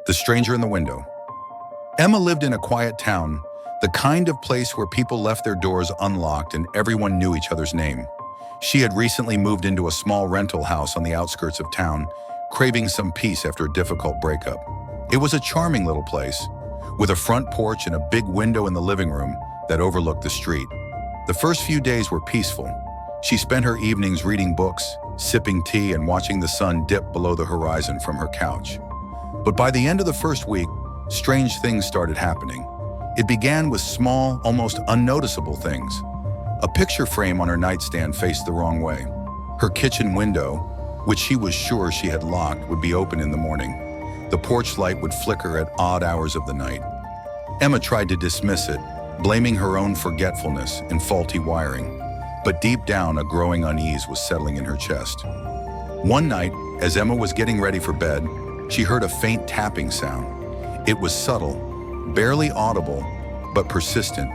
The stranger in the window. Emma lived in a quiet town, the kind of place where people left their doors unlocked and everyone knew each other's name. She had recently moved into a small rental house on the outskirts of town, craving some peace after a difficult breakup. It was a charming little place, with a front porch and a big window in the living room that overlooked the street. The first few days were peaceful. She spent her evenings reading books, sipping tea, and watching the sun dip below the horizon from her couch. But by the end of the first week, strange things started happening. It began with small, almost unnoticeable things. A picture frame on her nightstand faced the wrong way. Her kitchen window, which she was sure she had locked, would be open in the morning. The porch light would flicker at odd hours of the night. Emma tried to dismiss it, blaming her own forgetfulness and faulty wiring. But deep down, a growing unease was settling in her chest. One night, as Emma was getting ready for bed, she heard a faint tapping sound. It was subtle, barely audible, but persistent.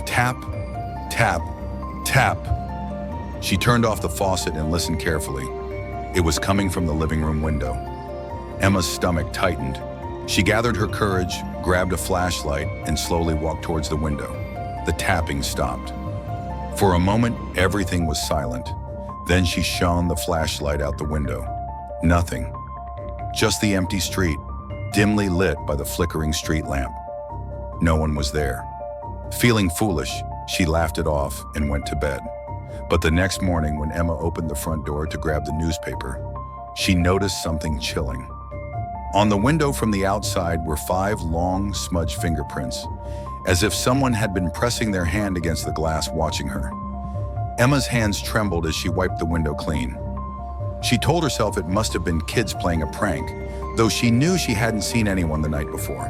Tap, tap, tap. She turned off the faucet and listened carefully. It was coming from the living room window. Emma's stomach tightened. She gathered her courage, grabbed a flashlight, and slowly walked towards the window. The tapping stopped. For a moment, everything was silent. Then she shone the flashlight out the window. Nothing. Just the empty street, dimly lit by the flickering street lamp. No one was there. Feeling foolish, she laughed it off and went to bed. But the next morning, when Emma opened the front door to grab the newspaper, she noticed something chilling. On the window from the outside were 5 long, smudged fingerprints, as if someone had been pressing their hand against the glass watching her. Emma's hands trembled as she wiped the window clean. She told herself it must have been kids playing a prank, though she knew she hadn't seen anyone the night before.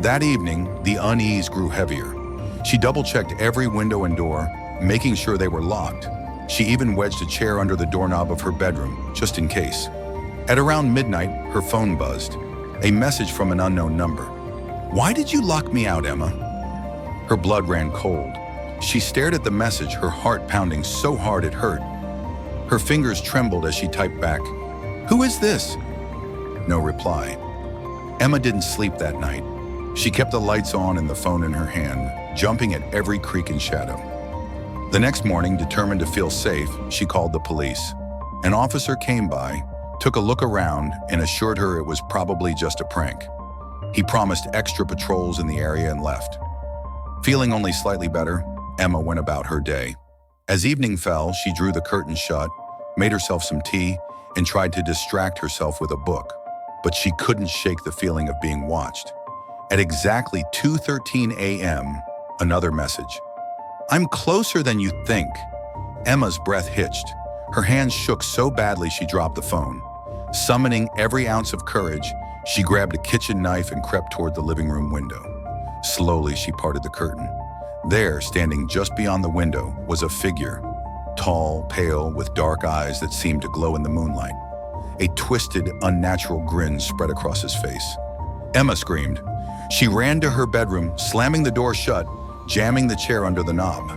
That evening, the unease grew heavier. She double-checked every window and door, making sure they were locked. She even wedged a chair under the doorknob of her bedroom, just in case. At around midnight, her phone buzzed. A message from an unknown number. "Why did you lock me out, Emma?" Her blood ran cold. She stared at the message, her heart pounding so hard it hurt. Her fingers trembled as she typed back, "Who is this?" No reply. Emma didn't sleep that night. She kept the lights on and the phone in her hand, jumping at every creak and shadow. The next morning, determined to feel safe, she called the police. An officer came by, took a look around, and assured her it was probably just a prank. He promised extra patrols in the area and left. Feeling only slightly better, Emma went about her day. As evening fell, she drew the curtains shut, made herself some tea, and tried to distract herself with a book. But she couldn't shake the feeling of being watched. At exactly 2:13 a.m., another message. "I'm closer than you think." Emma's breath hitched. Her hands shook so badly she dropped the phone. Summoning every ounce of courage, she grabbed a kitchen knife and crept toward the living room window. Slowly, she parted the curtain. There, standing just beyond the window, was a figure. Tall, pale, with dark eyes that seemed to glow in the moonlight. A twisted, unnatural grin spread across his face. Emma screamed. She ran to her bedroom, slamming the door shut, jamming the chair under the knob.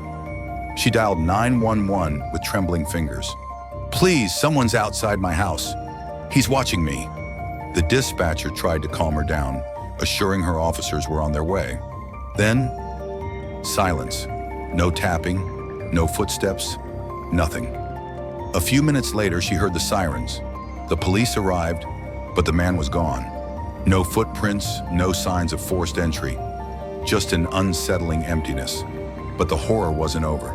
She dialed 911 with trembling fingers. "Please, someone's outside my house. He's watching me." The dispatcher tried to calm her down, assuring her officers were on their way. Then, silence. No tapping, no footsteps, nothing. A few minutes later, she heard the sirens. The police arrived, but the man was gone. No footprints, no signs of forced entry. Just an unsettling emptiness. But the horror wasn't over.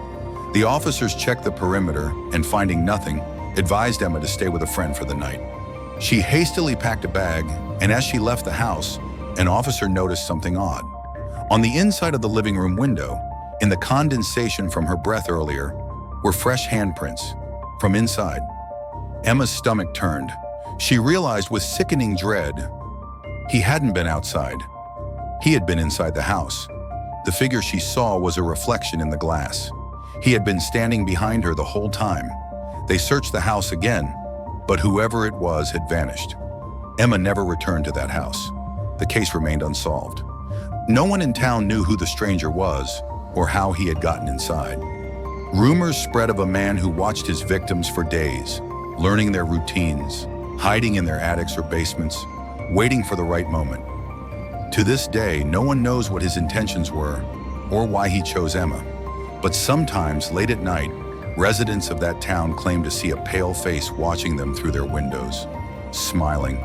The officers checked the perimeter and, finding nothing, advised Emma to stay with a friend for the night. She hastily packed a bag, and as she left the house, an officer noticed something odd. On the inside of the living room window, in the condensation from her breath earlier, were fresh handprints from inside. Emma's stomach turned. She realized with sickening dread, he hadn't been outside. He had been inside the house. The figure she saw was a reflection in the glass. He had been standing behind her the whole time. They searched the house again, but whoever it was had vanished. Emma never returned to that house. The case remained unsolved. No one in town knew who the stranger was or how he had gotten inside. Rumors spread of a man who watched his victims for days, learning their routines, hiding in their attics or basements, waiting for the right moment. To this day, no one knows what his intentions were or why he chose Emma. But sometimes, late at night, residents of that town claim to see a pale face watching them through their windows, smiling.